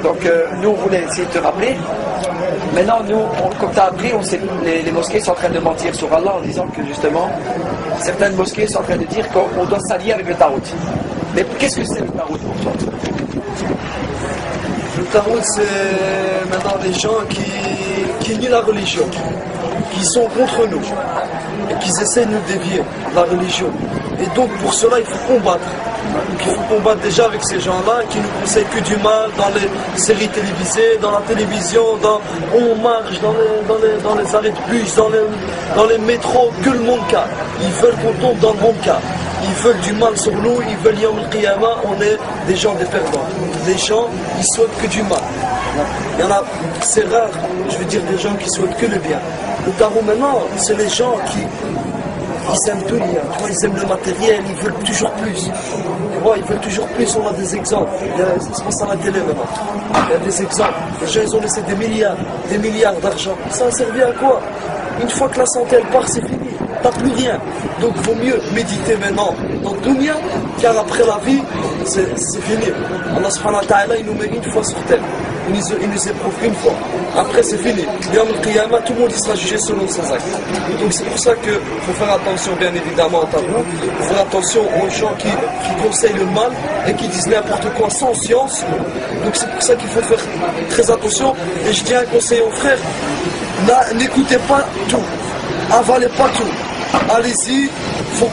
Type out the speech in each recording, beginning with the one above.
Donc nous on voulait essayer de te rappeler. Maintenant nous, comme tu as appris, on sait, les mosquées sont en train de mentir sur Allah en disant que justement certaines mosquées sont en train de dire qu'on doit s'allier avec le Tarout. Mais qu'est-ce que c'est le Tarout pour toi? Le Tarout, c'est maintenant des gens qui nient la religion, qui sont contre nous et qui essaient de nous dévier la religion. Et donc pour cela il faut combattre. Donc il faut combattre déjà avec ces gens-là qui nous conseillent que du mal dans les séries télévisées, dans la télévision, on marche dans les arrêts de bus, dans les métros, que le monde calme. Ils veulent qu'on tombe dans le monde calme. Ils veulent du mal sur nous, ils veulent Yom al-Qiyamah, on est des gens des perdants. Les gens, ils souhaitent que du mal. Il y en a, c'est rare, je veux dire, des gens qui souhaitent que le bien. Le tarot maintenant, c'est les gens qui aiment tout, tu vois, ils aiment le matériel, ils veulent toujours plus. Tu vois, ils veulent toujours plus, on a des exemples. Ça se passe à la télé maintenant. Il y a des exemples. Les gens, ils ont laissé des milliards d'argent. Ça a servi à quoi? Une fois que la santé, elle part, c'est fini. T'as plus rien. Donc il vaut mieux méditer maintenant dans le dunya, car après la vie, c'est fini. Allah subhanahu wa ta'ala, il nous met une fois sur terre. Il nous éprouve une fois. Après c'est fini. Yom al-Qiyamah, tout le monde sera jugé selon ses actes. Donc c'est pour ça qu'il faut faire attention bien évidemment à tabou. Il faut faire attention aux gens qui conseillent le mal et qui disent n'importe quoi sans science. Donc c'est pour ça qu'il faut faire très attention. Et je tiens à conseiller aux frères, n'écoutez pas tout. Avalez pas tout. Allez-y,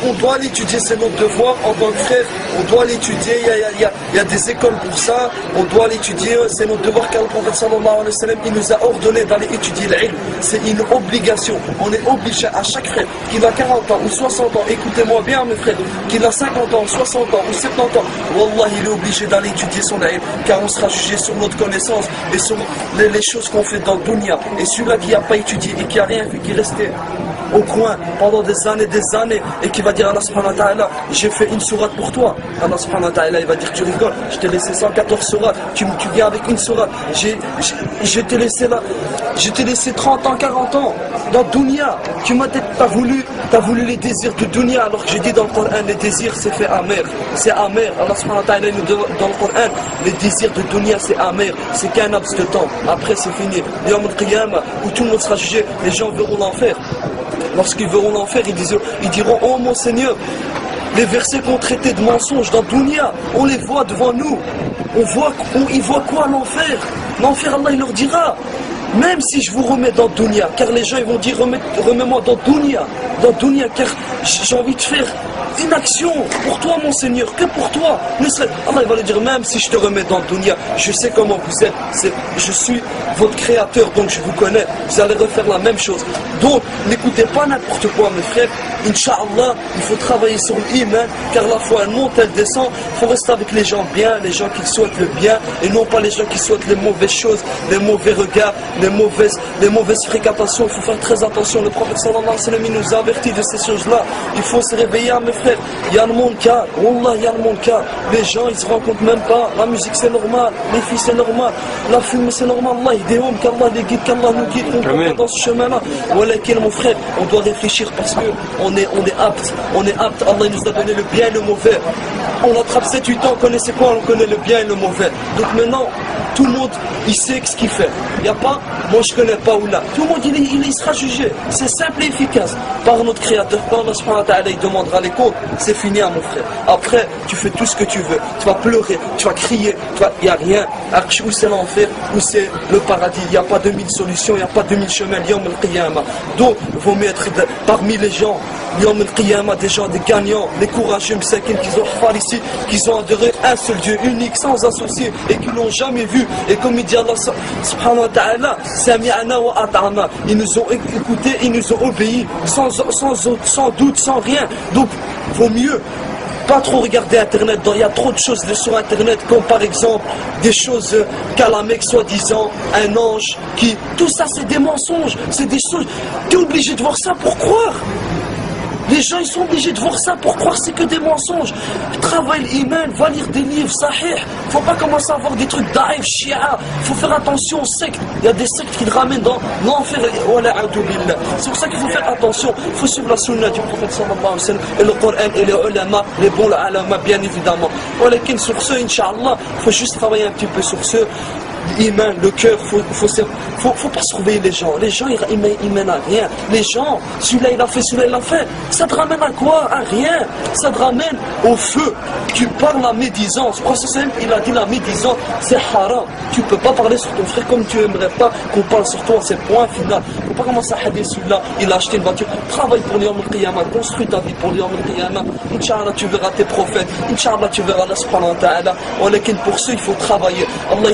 on doit l'étudier, c'est notre devoir en tant que frère, on doit l'étudier, il y a des écoles pour ça, on doit l'étudier, c'est notre devoir car le prophète sallallahu alayhi wa sallam, il nous a ordonné d'aller étudier l'ilm, c'est une obligation, on est obligé à chaque frère, qu'il a 40 ans ou 60 ans, écoutez-moi bien mes frères, qu'il a 50 ans, 60 ans ou 70 ans, wallah il est obligé d'aller étudier son ilm, car on sera jugé sur notre connaissance et sur les choses qu'on fait dans le dunya, et celui-là qui n'a pas étudié et qui n'a rien fait, qui est resté au coin pendant des années et qui va dire à Allah subhanahu wa ta'ala, j'ai fait une sourate pour toi. Allah subhanahu wa ta'ala il va dire, tu rigoles, je t'ai laissé 114 sourates, tu viens avec une sourate, je t'ai laissé 30 ans, 40 ans dans le dunya, t'as voulu les désirs de dunya, alors que j'ai dit dans le Coran, les désirs c'est fait amer, c'est amer. Allah subhanahu wa ta'ala nous dit dans le Coran, les désirs de dunya c'est amer, c'est qu'un laps de temps, après c'est fini. Yom al-Qiyamah, où tout le monde sera jugé, les gens verront l'enfer. Lorsqu'ils verront l'enfer, ils diront, oh mon Seigneur, les versets qu'on traitait de mensonges dans Dunya, on les voit devant nous. Ils voient quoi l'enfer? L'enfer, Allah il leur dira, même si je vous remets dans Dunya, car les gens ils vont dire, remets-moi dans Dunya, car j'ai envie de faire une action pour toi mon Seigneur, que pour toi. Allah il va lui dire, même si je te remets dans le dunya, je sais comment vous êtes, je suis votre créateur, donc je vous connais, vous allez refaire la même chose. Donc n'écoutez pas n'importe quoi mes frères, Inch'Allah, il faut travailler sur l'iman, car la foi elle monte, elle descend, il faut rester avec les gens bien, les gens qui souhaitent le bien, et non pas les gens qui souhaitent les mauvaises choses, les mauvais regards, les mauvaises fréquentations. Il faut faire très attention, le prophète sallallahu alayhi wa sallam il nous a avertis de ces choses-là. Il faut se réveiller mes frères. Il y a le monde car, Wallah, il y a le monde car. Les gens ils se rendent compte même pas. La musique c'est normal, les filles c'est normal, la fumée c'est normal. Allah il déhomme, qu'Allah les guide, qu'Allah nous guide, qu'on comprend dans ce chemin-là. Voilà mon frère, on doit réfléchir parce que on est apte. Allah il nous a donné le bien et le mauvais. On attrape 7-8 ans, on connaît c'est quoi, on connaît le bien et le mauvais. Donc maintenant, tout le monde il sait ce qu'il fait. Il n'y a pas, moi je connais pas ou là. Tout le monde il sera jugé. C'est simple et efficace. Par notre créateur, par Allah subhanahu wa ta'ala, il demandera les comptes. C'est fini à mon frère. Après, tu fais tout ce que tu veux. Tu vas pleurer, tu vas crier, il n'y a rien. Où c'est l'enfer, où c'est le paradis. Il n'y a pas 2000 solutions, il n'y a pas 2000 chemins. Yom al-Qiyamah. Donc, il vaut mieux être parmi les gens. Yom al-Qiyamah, des gens, des gagnants, les courageux, qui ont fait ici, qui ont adoré un seul Dieu unique, sans associé, et qui l'ont jamais vu. Et comme il dit Allah subhanahu wa ta'ala, sami'ana wa ata'na. Ils nous ont écoutés, ils nous ont obéi, sans doute, sans rien. Donc, vaut mieux pas trop regarder internet. Il y a trop de choses sur internet, comme par exemple des choses qu'à la Mecque soi-disant, un ange tout ça c'est des mensonges, c'est des choses, tu es obligé de voir ça pour croire. Les gens ils sont obligés de voir ça pour croire que c'est que des mensonges. Travaille l'iman, va lire des livres, sahih. Faut pas commencer à voir des trucs d'Aïf, Shia. Faut faire attention aux sectes. Il y a des sectes qui te ramènent dans l'enfer. C'est pour ça qu'il faut faire attention. Il faut suivre la sunna du prophète sallallahu alayhi wa sallam et le Coran et les ulama, les bons ulama bien évidemment. Sur ce, Inch'Allah, il faut juste travailler un petit peu sur ce. L'humain, le cœur, faut pas surveiller les gens. Les gens, ils mènent à rien. Les gens, celui-là il a fait, celui-là il a fait. Ça te ramène à quoi? À rien. Ça te ramène au feu. Tu parles la médisance. Le prophète il a dit la médisance, c'est haram. Tu peux pas parler sur ton frère comme tu aimerais pas qu'on parle sur toi. C'est point final. Faut pas commencer à hader celui-là. Il a acheté une voiture. Travaille pour l'Yawm al-Qiyamah. Construis ta vie pour l'Yawm al-Qiyamah. Inch'Allah, tu verras tes prophètes. Inch'Allah, tu verras Allah subhanahu wa ta'ala. Pour ce, il faut travailler. Allah,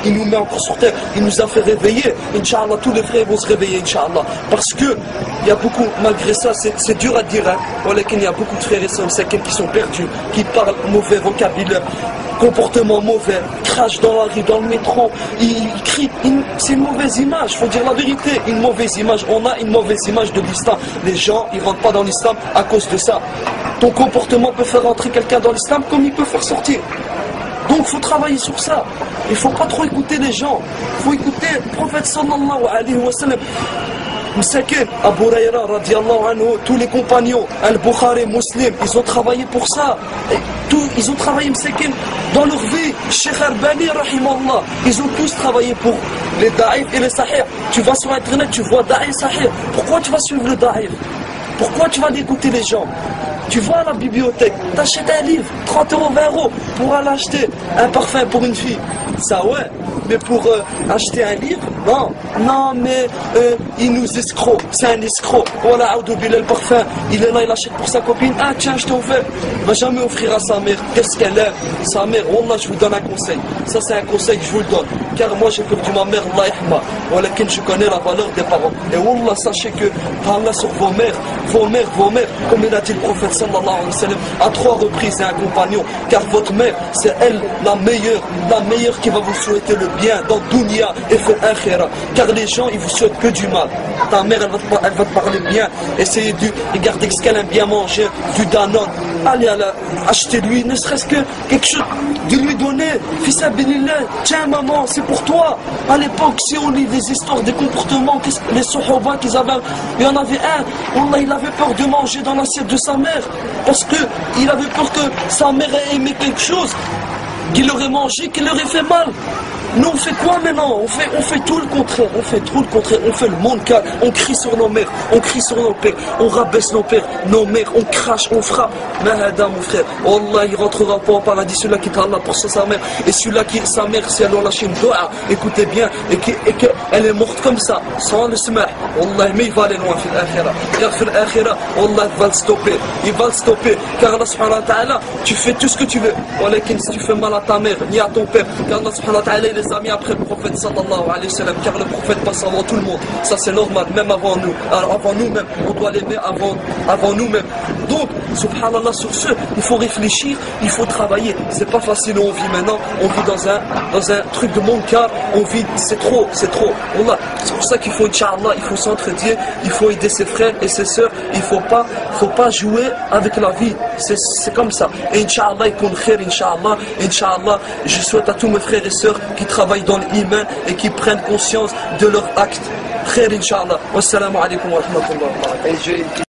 il nous met encore sur terre, il nous a fait réveiller. Inch'Allah, tous les frères vont se réveiller, Inch'Allah. Parce que, il y a beaucoup, malgré ça, c'est dur à dire, hein. Il y a beaucoup de frères et sœurs qui sont perdus, qui parlent mauvais vocabulaire, comportement mauvais, crachent dans la rue, dans le métro, ils crient. C'est une mauvaise image, il faut dire la vérité. Une mauvaise image, on a une mauvaise image de l'islam. Les gens, ils ne rentrent pas dans l'islam à cause de ça. Ton comportement peut faire rentrer quelqu'un dans l'islam comme il peut faire sortir. Donc il faut travailler sur ça. Il ne faut pas trop écouter les gens. Il faut écouter le prophète sallallahu alayhi wa sallam. Msakin, Abu Huraira radiallahu anhu, tous les compagnons, Al-Bukhari, Muslim, ils ont travaillé pour ça. Ils ont travaillé Msakin dans leur vie. Cheikh Albani rahimallah, ils ont tous travaillé pour les da'if et les sahih. Tu vas sur internet, tu vois da'if sahih. Pourquoi tu vas suivre le da'if? Pourquoi tu vas écouter les gens? Tu vas à la bibliothèque, t'achètes un livre, 30 €, 20 € pour aller acheter un parfum pour une fille. Ça ouais, mais pour acheter un livre, non, mais il nous escroc, c'est un escroc. Voilà, le parfum, il est là, il achète pour sa copine. Ah tiens, je t'ai offert. Il va jamais offrir à sa mère. Qu'est-ce qu'elle aime? Sa mère, Wallah, je vous donne un conseil. Ça c'est un conseil que je vous le donne. Car moi j'ai perdu ma mère, Allah yahma. Voilà, je connais la valeur des parents. Et Wallah, sachez que par là sur vos mères, comme il a dit le prophète sallallahu alayhi wa sallam, à 3 reprises, c'est un compagnon. Car votre mère, c'est elle la meilleure qui va vous souhaiter le bien dans dunya et fil akhirah. Car les gens, ils vous souhaitent que du mal. Ta mère, elle va te parler bien. Essayez de regarder ce qu'elle aime bien manger, du Danone. Allez, achetez-lui, ne serait-ce que quelque chose, de lui donner. Fils Abilillah, tiens maman, c'est pour toi. À l'époque, si on lit des histoires, des comportements, les Sahaba qu'ils avaient, il y en avait un, Wallah, il avait peur de manger dans l'assiette de sa mère. Parce qu'il avait peur que sa mère ait aimé quelque chose, qu'il aurait mangé, qu'il aurait fait mal. Nous on fait quoi maintenant? On fait tout le contraire, on fait le monde calme, on crie sur nos mères, on crie sur nos pères, on rabaisse nos pères, nos mères, on crache, on frappe. Mais Adam mon frère, Wallah il rentrera pas au paradis, celui-là qui travaille pour sa mère, et celui-là qui, sa mère, si elle a lâché une doua, écoutez bien, et qu'elle est morte comme ça, sans le smah, Wallah, mais il va aller loin, fil akhira, Wallah il va le stopper, car Allah subhanahu wa ta'ala, tu fais tout ce que tu veux, Wallah, si tu fais mal à ta mère, ni à ton père, car Allah subhanahu wa ta'ala, les amis après le prophète sallallahu alayhi wa sallam, car le prophète passe avant tout le monde, ça c'est normal, même avant nous. Alors avant nous-mêmes, on doit l'aimer avant nous-mêmes. Donc, subhanallah, sur ce, il faut réfléchir, il faut travailler. C'est pas facile, on vit maintenant, on vit dans un truc de monde car on vit, c'est trop. Wallah, c'est pour ça qu'il faut, Inch'Allah, il faut s'entraider, il faut aider ses frères et ses sœurs, il faut pas jouer avec la vie, c'est comme ça. Et Inch'Allah, il compte khair, Inch'Allah, je souhaite à tous mes frères et sœurs qui travaillent dans l'iman et qui prennent conscience de leurs actes. Khair, Inch'Allah. Wassalamu alaikum wa rahmatullahi wa barakatuh.